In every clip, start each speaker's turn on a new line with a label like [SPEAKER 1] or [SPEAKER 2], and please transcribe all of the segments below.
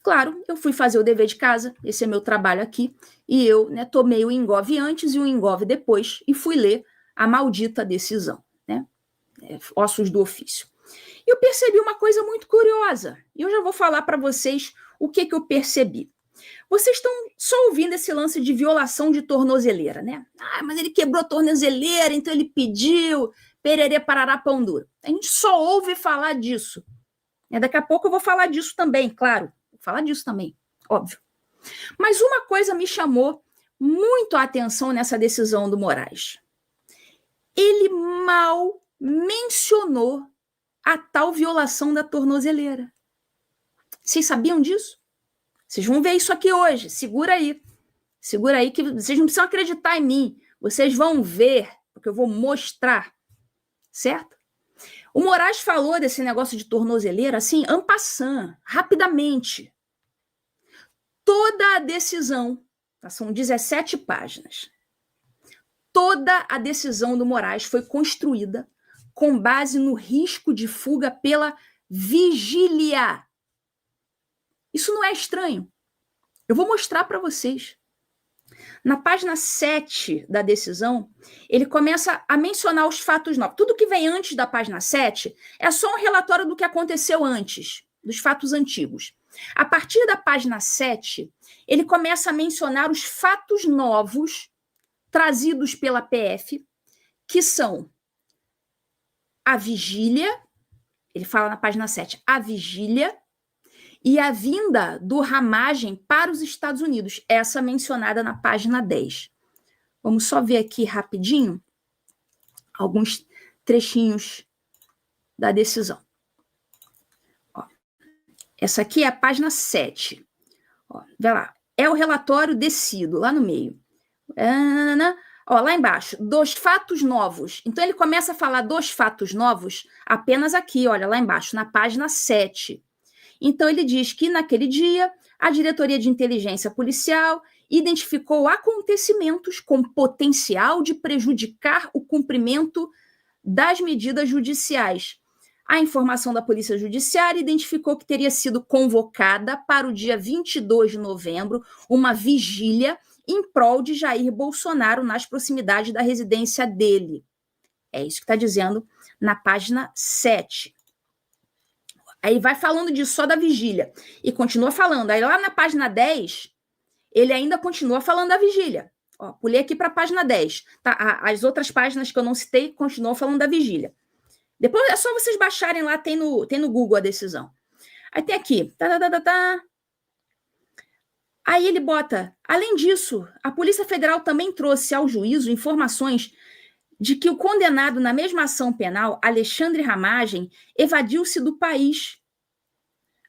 [SPEAKER 1] claro, eu fui fazer o dever de casa, esse é meu trabalho aqui, e eu, né, tomei o engove antes e o engove depois, e fui ler a maldita decisão, né? Ossos do ofício. E eu percebi uma coisa muito curiosa, e eu já vou falar para vocês o que eu percebi. Vocês estão só ouvindo esse lance de violação de tornozeleira, né? Ah, mas ele quebrou a tornozeleira, então ele pediu, pererê, parará, pão duro. A gente só ouve falar disso. Daqui a pouco eu vou falar disso também, claro. Vou falar disso também, óbvio. Mas uma coisa me chamou muito a atenção nessa decisão do Moraes. Ele mal mencionou a tal violação da tornozeleira. Vocês sabiam disso? Vocês vão ver isso aqui hoje. Segura aí. Segura aí que vocês não precisam acreditar em mim. Vocês vão ver, porque eu vou mostrar. Certo? O Moraes falou desse negócio de tornozeleira assim, en passant, rapidamente. Toda a decisão, são 17 páginas, toda a decisão do Moraes foi construída com base no risco de fuga pela vigília. Isso não é estranho. Eu vou mostrar para vocês. Na página 7 da decisão, ele começa a mencionar os fatos novos. Tudo que vem antes da página 7 é só um relatório do que aconteceu antes, dos fatos antigos. A partir da página 7, ele começa a mencionar os fatos novos trazidos pela PF, que são a vigília, ele fala na página 7, a vigília e a vinda do Ramagem para os Estados Unidos, essa mencionada na página 10. Vamos só ver aqui rapidinho alguns trechinhos da decisão. Ó, essa aqui é a página 7. Ó, vê lá, é o relatório descido, lá no meio. Ó, lá embaixo, dos fatos novos. Então, ele começa a falar dos fatos novos apenas aqui, olha, lá embaixo, na página 7. Então, ele diz que, naquele dia, a Diretoria de Inteligência Policial identificou acontecimentos com potencial de prejudicar o cumprimento das medidas judiciais. A informação da Polícia Judiciária identificou que teria sido convocada para o dia 22 de novembro uma vigília em prol de Jair Bolsonaro nas proximidades da residência dele. É isso que está dizendo na página 7. Aí vai falando disso, só da vigília. E continua falando. Aí lá na página 10, ele ainda continua falando da vigília. Ó, pulei aqui para a página 10. Tá? As outras páginas que eu não citei continuam falando da vigília. Depois é só vocês baixarem lá, tem no Google a decisão. Aí tem aqui. Aí ele bota, além disso, a Polícia Federal também trouxe ao juízo informações de que o condenado na mesma ação penal, Alexandre Ramagem, evadiu-se do país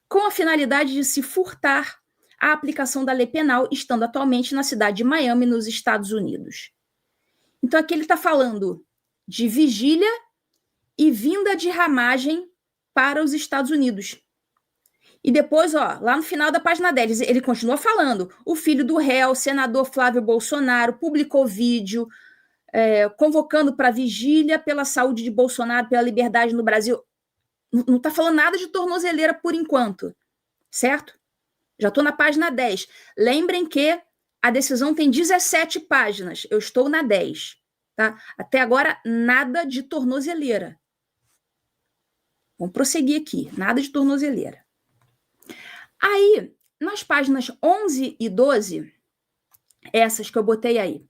[SPEAKER 1] com a finalidade de se furtar à aplicação da lei penal, estando atualmente na cidade de Miami, nos Estados Unidos. Então, aqui ele está falando de vigília e vinda de Ramagem para os Estados Unidos. E depois, ó, lá no final da página 10, ele continua falando, o filho do réu, senador Flávio Bolsonaro, publicou vídeo convocando para vigília pela saúde de Bolsonaro, pela liberdade no Brasil. Não está falando nada de tornozeleira por enquanto, certo? Já estou na página 10. Lembrem que a decisão tem 17 páginas, eu estou na 10. Tá? Até agora, nada de tornozeleira. Vamos prosseguir aqui, nada de tornozeleira. Aí, nas páginas 11 e 12, essas que eu botei aí,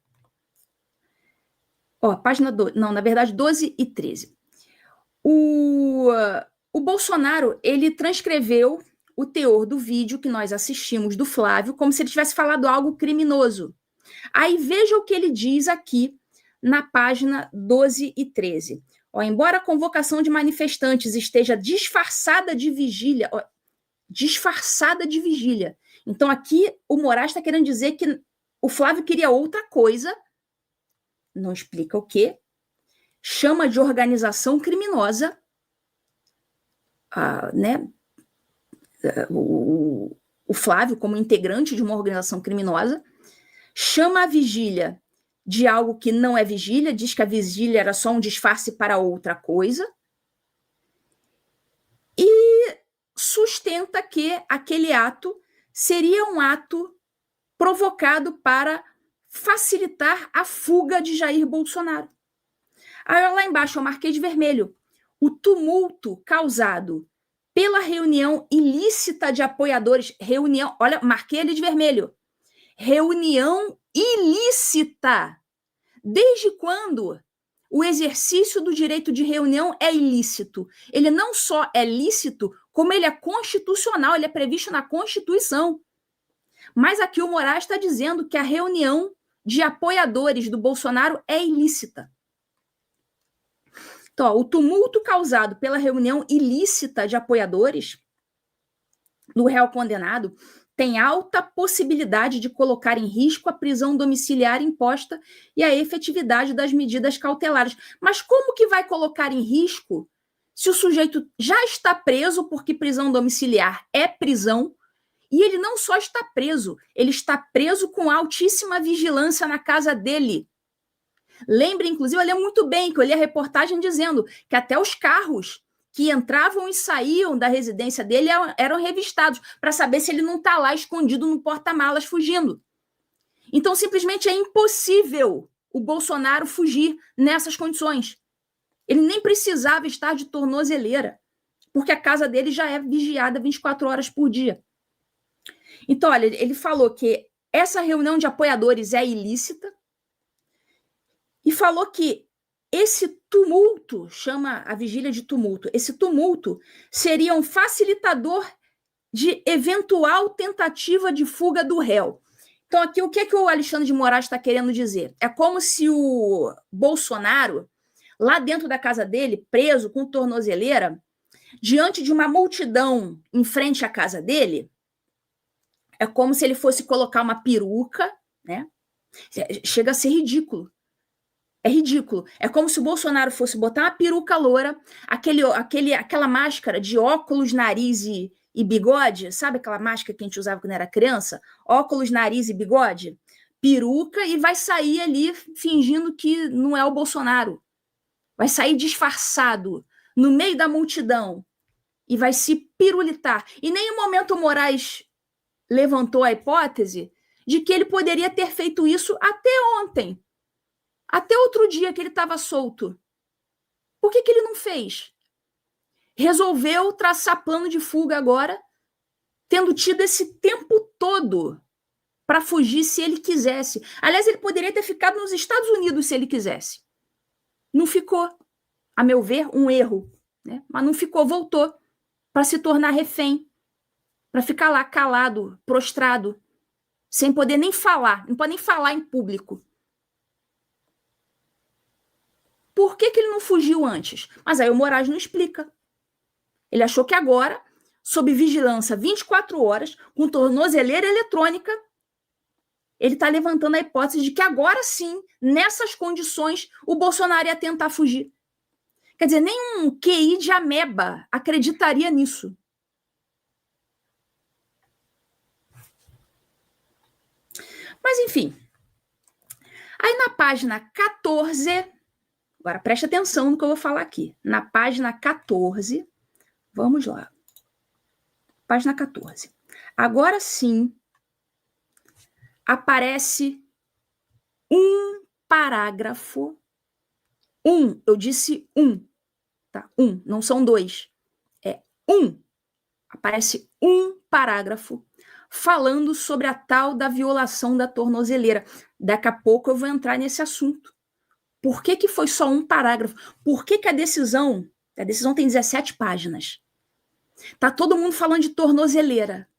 [SPEAKER 1] ó, página 12, não, na verdade 12 e 13. O Bolsonaro, ele transcreveu o teor do vídeo que nós assistimos do Flávio como se ele tivesse falado algo criminoso. Aí veja o que ele diz aqui na página 12 e 13. Ó, embora a convocação de manifestantes esteja disfarçada de vigília, ó, disfarçada de vigília. Então aqui o Moraes está querendo dizer que o Flávio queria outra coisa, não explica o quê, chama de organização criminosa, né? O Flávio como integrante de uma organização criminosa, chama a vigília de algo que não é vigília, diz que a vigília era só um disfarce para outra coisa, e sustenta que aquele ato seria um ato provocado para facilitar a fuga de Jair Bolsonaro. Aí lá embaixo eu marquei de vermelho. O tumulto causado pela reunião ilícita de apoiadores, olha, marquei ele de vermelho. Reunião ilícita. Desde quando o exercício do direito de reunião é ilícito? Ele não só é lícito, como ele é constitucional, ele é previsto na Constituição. Mas aqui o Moraes está dizendo que a reunião de apoiadores do Bolsonaro é ilícita. Então, o tumulto causado pela reunião ilícita de apoiadores do réu condenado tem alta possibilidade de colocar em risco a prisão domiciliar imposta e a efetividade das medidas cautelares. Mas como que vai colocar em risco se o sujeito já está preso, porque prisão domiciliar é prisão, e ele não só está preso, ele está preso com altíssima vigilância na casa dele. Lembre, inclusive, eu lembro muito bem que eu li a reportagem dizendo que até os carros que entravam e saíam da residência dele eram revistados para saber se ele não está lá escondido no porta-malas fugindo. Então, simplesmente é impossível o Bolsonaro fugir nessas condições. Ele nem precisava estar de tornozeleira, porque a casa dele já é vigiada 24 horas por dia. Então, olha, ele falou que essa reunião de apoiadores é ilícita e falou que esse tumulto, chama a vigília de tumulto, esse tumulto seria um facilitador de eventual tentativa de fuga do réu. Então, aqui, o que o Alexandre de Moraes está querendo dizer? É como se o Bolsonaro, lá dentro da casa dele, preso com tornozeleira, diante de uma multidão em frente à casa dele, é como se ele fosse colocar uma peruca, né? Chega a ser ridículo. É ridículo. É como se o Bolsonaro fosse botar uma peruca loura, aquela máscara de óculos, nariz e bigode, sabe aquela máscara que a gente usava quando era criança? Óculos, nariz e bigode, peruca, e vai sair ali fingindo que não é o Bolsonaro. Vai sair disfarçado no meio da multidão e vai se pirulitar. E em nenhum momento o Moraes levantou a hipótese de que ele poderia ter feito isso até ontem, até outro dia que ele estava solto. Por que ele não fez? Resolveu traçar plano de fuga agora, tendo tido esse tempo todo para fugir se ele quisesse. Aliás, ele poderia ter ficado nos Estados Unidos se ele quisesse. Não ficou. A meu ver, um erro, né? Mas não ficou, voltou para se tornar refém, para ficar lá calado, prostrado, sem poder nem falar, não pode nem falar em público. Por que ele não fugiu antes? Mas aí o Moraes não explica. Ele achou que agora, sob vigilância 24 horas, com tornozeleira eletrônica, ele está levantando a hipótese de que agora sim, nessas condições, o Bolsonaro ia tentar fugir. Quer dizer, nenhum QI de ameba acreditaria nisso. Mas, enfim. Aí na página 14, agora preste atenção no que eu vou falar aqui. Na página 14, vamos lá. Página 14. Agora sim, aparece um parágrafo. Eu disse tá? Não são dois. É Aparece um parágrafo falando sobre a tal da violação da tornozeleira. Daqui a pouco eu vou entrar nesse assunto. Por que foi só um parágrafo? Por que a decisão tem 17 páginas? Tá todo mundo falando de tornozeleira.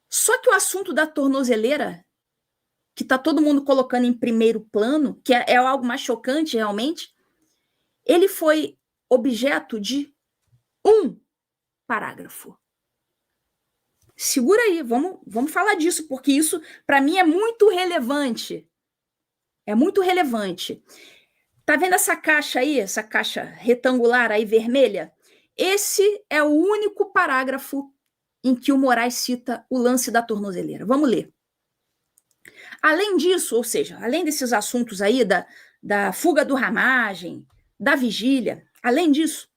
[SPEAKER 1] Só que o assunto da tornozeleira, que tá todo mundo colocando em primeiro plano, que é algo mais chocante realmente, ele foi objeto de um parágrafo. Segura aí, vamos falar disso, porque isso, para mim, é muito relevante. É muito relevante. Tá vendo essa caixa aí, essa caixa retangular aí, vermelha? Esse é o único parágrafo em que o Moraes cita o lance da tornozeleira. Vamos ler. Além disso, ou seja, além desses assuntos aí da fuga do Ramagem, da vigília, além disso,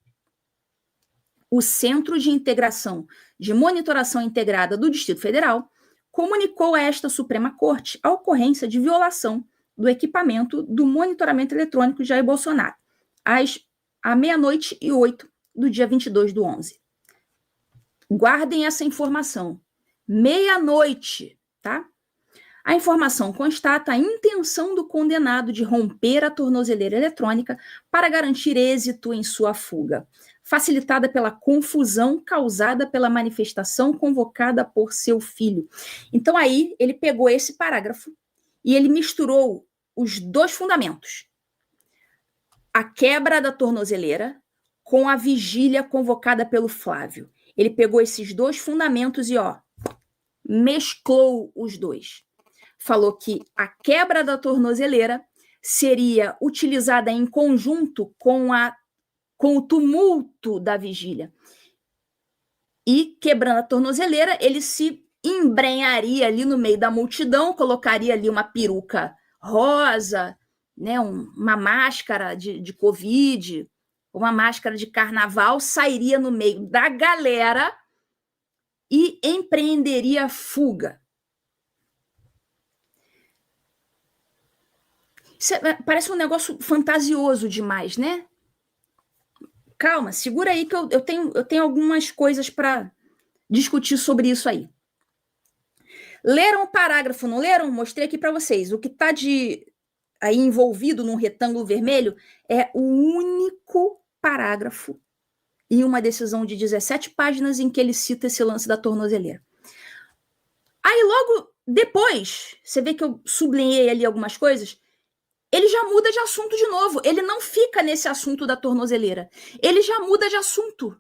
[SPEAKER 1] o Centro de Integração de Monitoração Integrada do Distrito Federal comunicou a esta Suprema Corte a ocorrência de violação do equipamento do monitoramento eletrônico de Jair Bolsonaro, à 00:08 do dia 22/11. Guardem essa informação. 00:00, tá? A informação constata a intenção do condenado de romper a tornozeleira eletrônica para garantir êxito em sua fuga, facilitada pela confusão causada pela manifestação convocada por seu filho. Então aí ele pegou esse parágrafo e ele misturou os dois fundamentos. A quebra da tornozeleira com a vigília convocada pelo Flávio. Ele pegou esses dois fundamentos e, mesclou os dois. Falou que a quebra da tornozeleira seria utilizada em conjunto com o tumulto da vigília. E, quebrando a tornozeleira, ele se embrenharia ali no meio da multidão, colocaria ali uma peruca rosa, né, uma máscara de Covid, uma máscara de carnaval, sairia no meio da galera e empreenderia fuga. Isso parece um negócio fantasioso demais, né? Calma, segura aí que eu tenho algumas coisas para discutir sobre isso aí. Leram o parágrafo, não leram? Mostrei aqui para vocês. O que está aí envolvido num retângulo vermelho é o único parágrafo em uma decisão de 17 páginas em que ele cita esse lance da tornozeleira. Aí logo depois, você vê que eu sublinhei ali algumas coisas, ele já muda de assunto de novo. Ele não fica nesse assunto da tornozeleira. Ele já muda de assunto.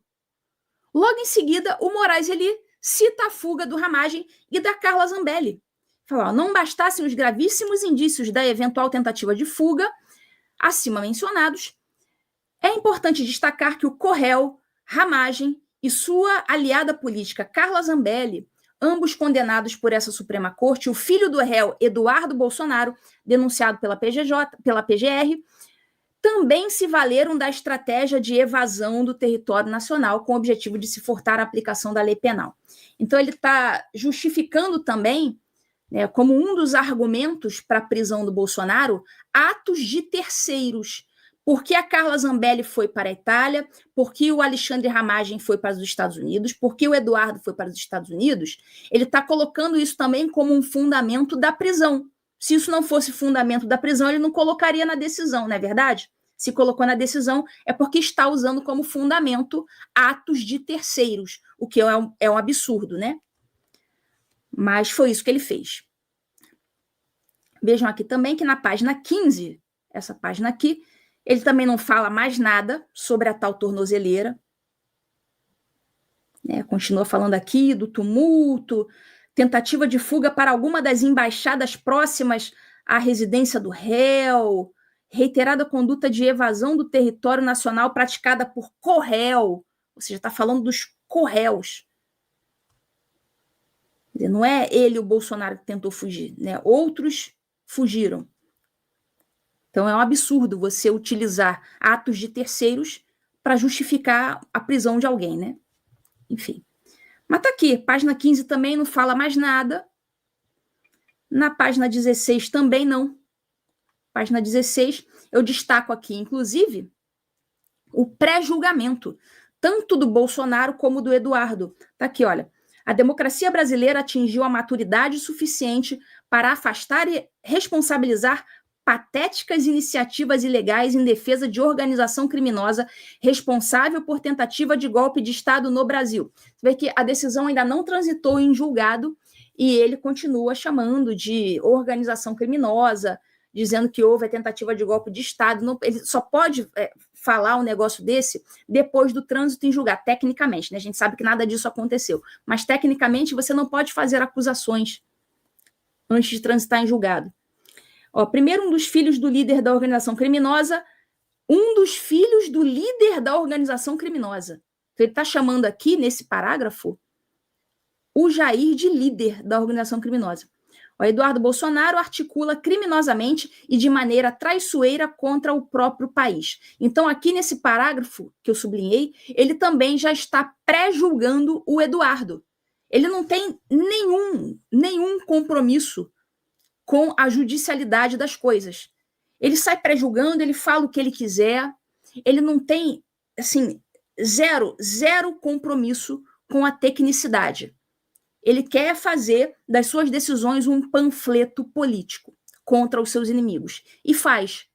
[SPEAKER 1] Logo em seguida, o Moraes ele cita a fuga do Ramagem e da Carla Zambelli. Fala, não bastassem os gravíssimos indícios da eventual tentativa de fuga, acima mencionados, é importante destacar que o co-réu Ramagem e sua aliada política Carla Zambelli, ambos condenados por essa Suprema Corte, o filho do réu Eduardo Bolsonaro, denunciado pela PGR, também se valeram da estratégia de evasão do território nacional com o objetivo de se furtar a aplicação da lei penal. Então ele está justificando também, né, como um dos argumentos para a prisão do Bolsonaro, atos de terceiros. Por que a Carla Zambelli foi para a Itália? Por que o Alexandre Ramagem foi para os Estados Unidos? Por que o Eduardo foi para os Estados Unidos? Ele está colocando isso também como um fundamento da prisão. Se isso não fosse fundamento da prisão, ele não colocaria na decisão, não é verdade? Se colocou na decisão, é porque está usando como fundamento atos de terceiros, o que é um absurdo, né? Mas foi isso que ele fez. Vejam aqui também que na página 15, essa página aqui, ele também não fala mais nada sobre a tal tornozeleira. Continua falando aqui do tumulto, tentativa de fuga para alguma das embaixadas próximas à residência do réu, reiterada conduta de evasão do território nacional praticada por co-réu, ou seja, está falando dos co-réus. Não é ele, o Bolsonaro, que tentou fugir, né? Outros fugiram. Então é um absurdo você utilizar atos de terceiros para justificar a prisão de alguém, né? Enfim. Mas tá aqui, página 15 também não fala mais nada. Na página 16 também não. Página 16, eu destaco aqui, inclusive, o pré-julgamento, tanto do Bolsonaro como do Eduardo. Tá aqui, olha. A democracia brasileira atingiu a maturidade suficiente para afastar e responsabilizar patéticas iniciativas ilegais em defesa de organização criminosa responsável por tentativa de golpe de Estado no Brasil. Você vê que a decisão ainda não transitou em julgado e ele continua chamando de organização criminosa, dizendo que houve a tentativa de golpe de Estado. Não, ele só pode falar um negócio desse depois do trânsito em julgado, tecnicamente, né? A gente sabe que nada disso aconteceu, mas tecnicamente você não pode fazer acusações antes de transitar em julgado. Primeiro, um dos filhos do líder da organização criminosa, Então, ele está chamando aqui, nesse parágrafo, o Jair de líder da organização criminosa. O Eduardo Bolsonaro articula criminosamente e de maneira traiçoeira contra o próprio país. Então, aqui nesse parágrafo que eu sublinhei, ele também já está pré-julgando o Eduardo. Ele não tem nenhum compromisso com a judicialidade das coisas. Ele sai pré-julgando, ele fala o que ele quiser, ele não tem, assim, zero compromisso com a tecnicidade. Ele quer fazer das suas decisões um panfleto político contra os seus inimigos. E faz.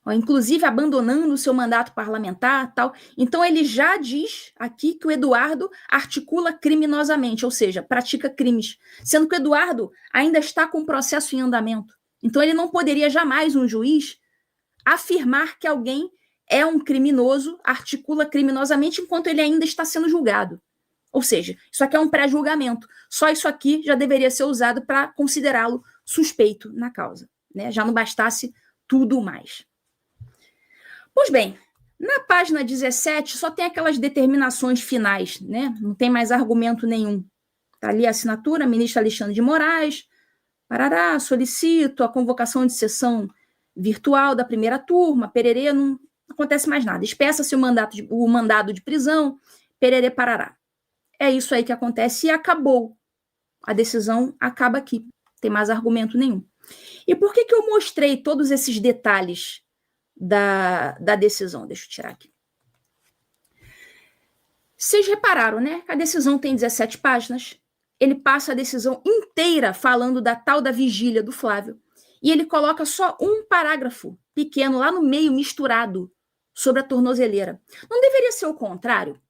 [SPEAKER 1] Inclusive abandonando o seu mandato parlamentar, tal. Então ele já diz aqui que o Eduardo articula criminosamente, ou seja, pratica crimes, sendo que o Eduardo ainda está com o processo em andamento. Então ele não poderia jamais, um juiz, afirmar que alguém é um criminoso, articula criminosamente, enquanto ele ainda está sendo julgado. Ou seja, isso aqui é um pré-julgamento. Só isso aqui já deveria ser usado para considerá-lo suspeito na causa, né? Já não bastasse tudo mais. Pois bem, na página 17 só tem aquelas determinações finais, né? Não tem mais argumento nenhum. Está ali a assinatura, ministro Alexandre de Moraes, parará, solicito a convocação de sessão virtual da primeira turma, pererê, não acontece mais nada. Espeça-se o mandado de prisão, pererê, parará. É isso aí que acontece e acabou. A decisão acaba aqui. Não tem mais argumento nenhum. E por que eu mostrei todos esses detalhes da decisão? Deixa eu tirar aqui. Vocês repararam, né? A decisão tem 17 páginas. Ele passa a decisão inteira falando da tal da vigília do Flávio. E ele coloca só um parágrafo pequeno lá no meio, misturado, sobre a tornozeleira. Não deveria ser o contrário?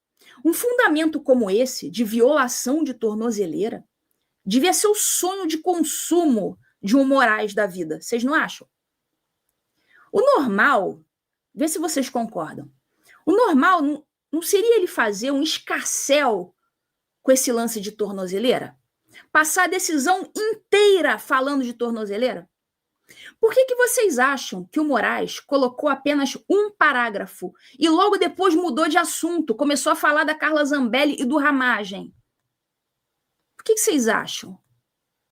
[SPEAKER 1] Um fundamento como esse, de violação de tornozeleira, devia ser o sonho de consumo de um Moraes da vida. Vocês não acham? O normal, vê se vocês concordam, o normal não seria ele fazer um escarcéu com esse lance de tornozeleira? Passar a decisão inteira falando de tornozeleira? Por que vocês acham que o Moraes colocou apenas um parágrafo e logo depois mudou de assunto, começou a falar da Carla Zambelli e do Ramagem? Por que vocês acham?